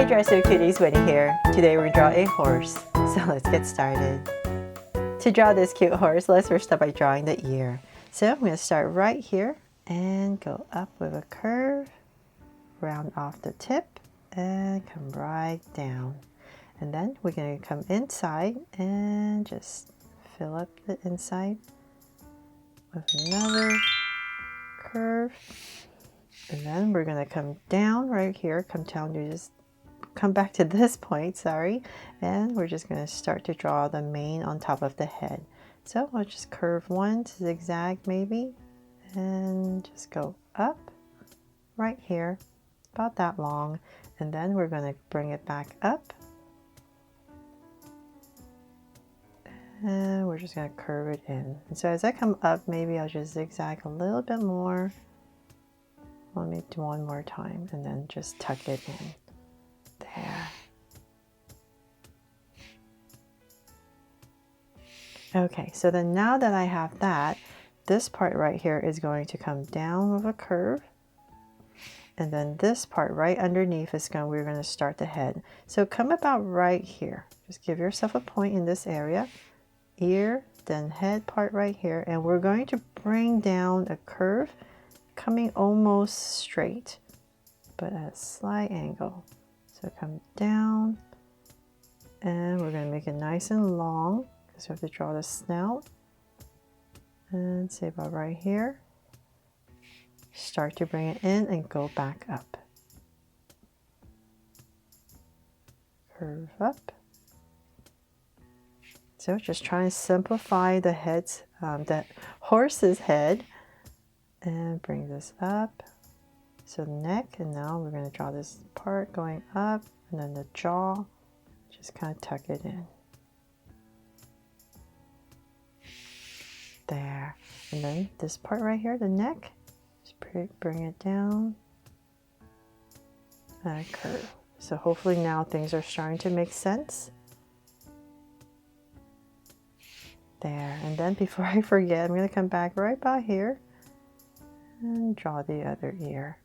Hi Dresser Cuties, Winnie here. Today we're going to draw a horse, so let's get started. To draw this cute horse, let's first start by drawing the ear. So I'm going to start right here and go up with a curve, round off the tip, and come right down. And then we're going to come inside and just fill up the inside with another curve. And then we're going to come down right here, come down to just come back to this point, sorry, and we're just going to start to draw the mane on top of the head. So I'll just curve one, zigzag maybe, and just go up right here, about that long, and then we're going to bring it back up, and we're just going to curve it in. And so as I come up, maybe I'll just zigzag a little bit more. Let me do one more time, and then just tuck it in. There. Okay, so then now that I have that, this part right here is going to come down with a curve, and then this part right underneath is we're going to start the head. So come about right here. Just give yourself a point in this area, ear, then head part right here, and we're going to bring down a curve coming almost straight, but at a slight angle. So come down, and we're going to make it nice and long because we have to draw the snout. And say about right here. Start to bring it in and go back up. Curve up. So just try and simplify the heads, that horse's head, and bring this up. So neck, and now we're going to draw this part going up, and then the jaw, just kind of tuck it in. There. And then this part right here, the neck, just bring it down and curve. So hopefully now things are starting to make sense. There. And then before I forget, I'm going to come back right by here and draw the other ear.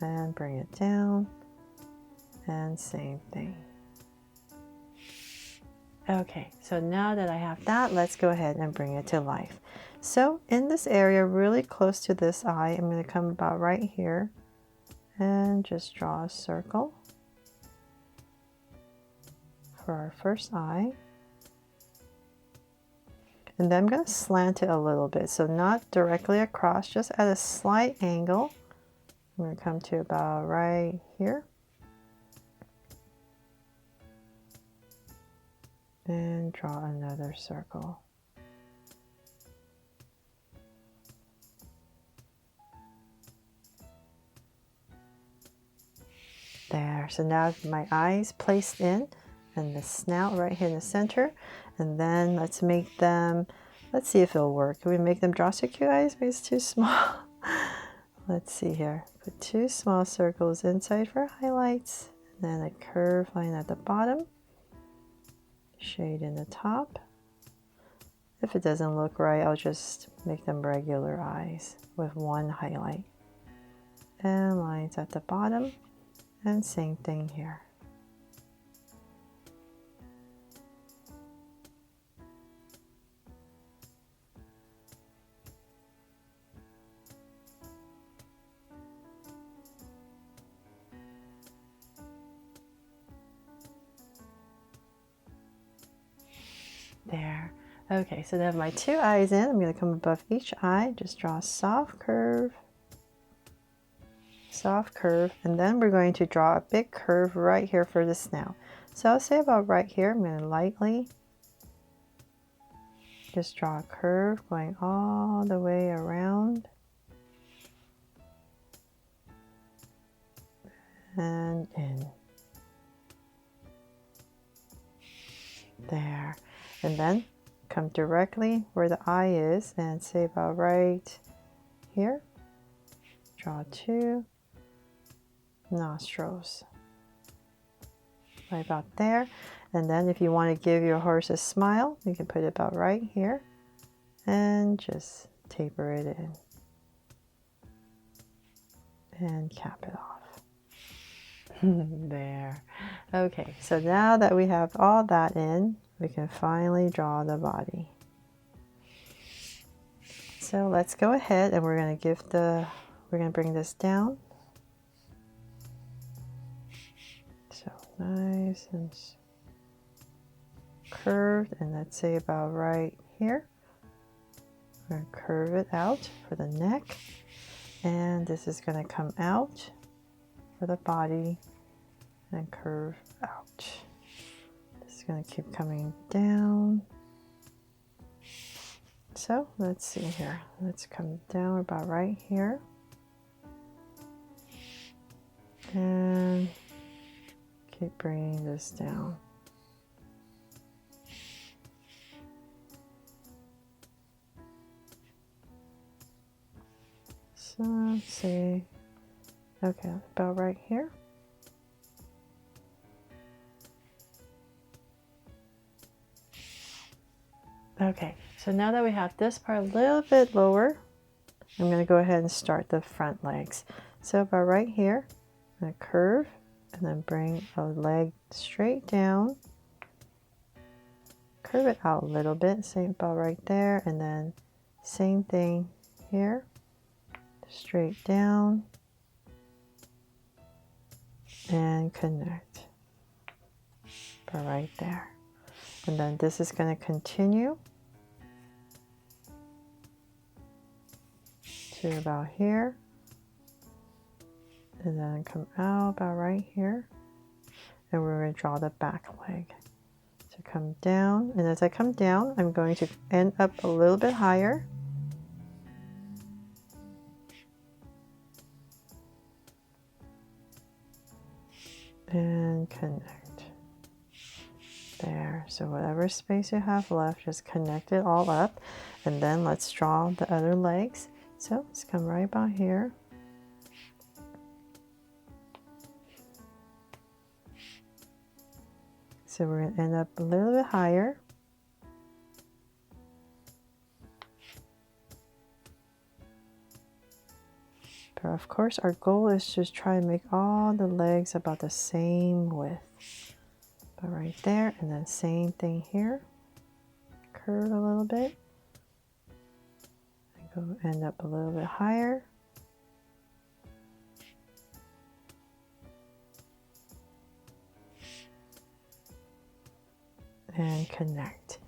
And bring it down, and same thing. Okay, so now that I have that, let's go ahead and bring it to life. So in this area, really close to this eye, I'm going to come about right here and just draw a circle for our first eye. And then I'm going to slant it a little bit, so not directly across, just at a slight angle. I'm going to come to about right here. And draw another circle. There, so now my eyes placed in, and the snout right here in the center. And then let's make them, let's see if it'll work. Can we make them draw so cute eyes? Maybe it's too small. Let's see here. Put two small circles inside for highlights, and then a curved line at the bottom. Shade in the top. If it doesn't look right, I'll just make them regular eyes with one highlight. And lines at the bottom, and same thing here. There. Okay, so I have my two eyes in. I'm going to come above each eye, just draw a soft curve, and then we're going to draw a big curve right here for the snout. So I'll say about right here, I'm going to lightly just draw a curve going all the way around and in. There. And then come directly where the eye is and say about right here. Draw two nostrils. Right about there. And then if you want to give your horse a smile, you can put it about right here and just taper it in. and cap it off. There. Okay, so now that we have all that in, we can finally draw the body. So let's go ahead and we're going to bring this down. So nice and curved, and let's say about right here. We're going to curve it out for the neck, and this is going to come out for the body and curve out. This is going to keep coming down. So let's see here. Let's come down about right here. And keep bringing this down. So let's see. Okay, about right here. Okay, so now that we have this part a little bit lower, I'm going to go ahead and start the front legs. So about right here, I'm going to curve and then bring a leg straight down. Curve it out a little bit, same about right there, and then same thing here. Straight down and connect. About right there. And then this is going to continue to about here, and then come out about right here, and we're going to draw the back leg. So come down, and as I come down, I'm going to end up a little bit higher. And connect. There, so whatever space you have left, just connect it all up, and then let's draw the other legs. So let's come right about here. So we're going to end up a little bit higher. But of course our goal is to try to make all the legs about the same width. But right there, and then same thing here. Curve a little bit. And go end up a little bit higher. And connect.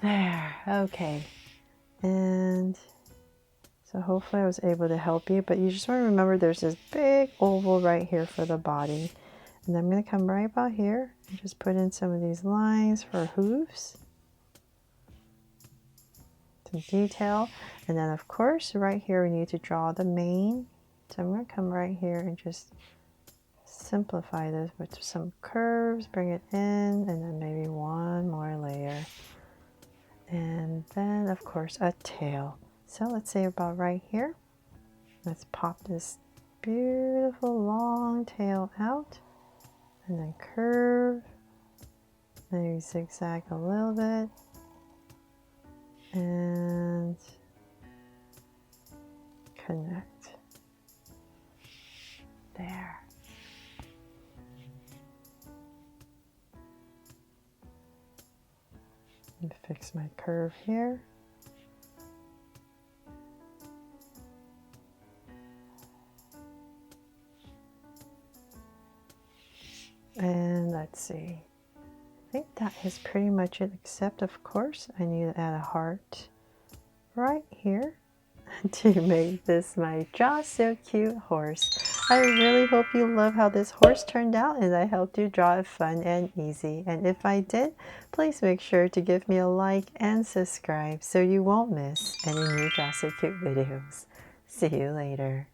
There, okay. And so hopefully I was able to help you, but you just want to remember there's this big oval right here for the body. And I'm going to come right about here and just put in some of these lines for hooves. Some detail. And then of course right here we need to draw the mane. So I'm going to come right here and just simplify this with some curves, bring it in, and then maybe one more layer. And then of course a tail. So let's say about right here. Let's pop this beautiful long tail out. And then curve, maybe zigzag a little bit, and connect. There. And fix my curve here. And let's see, I think that is pretty much it, except of course I need to add a heart right here to make this my just so cute horse. I really hope you love how this horse turned out and I helped you draw it fun and easy. And if I did, please make sure to give me a like and subscribe so you won't miss any new Just So Cute videos. See you later.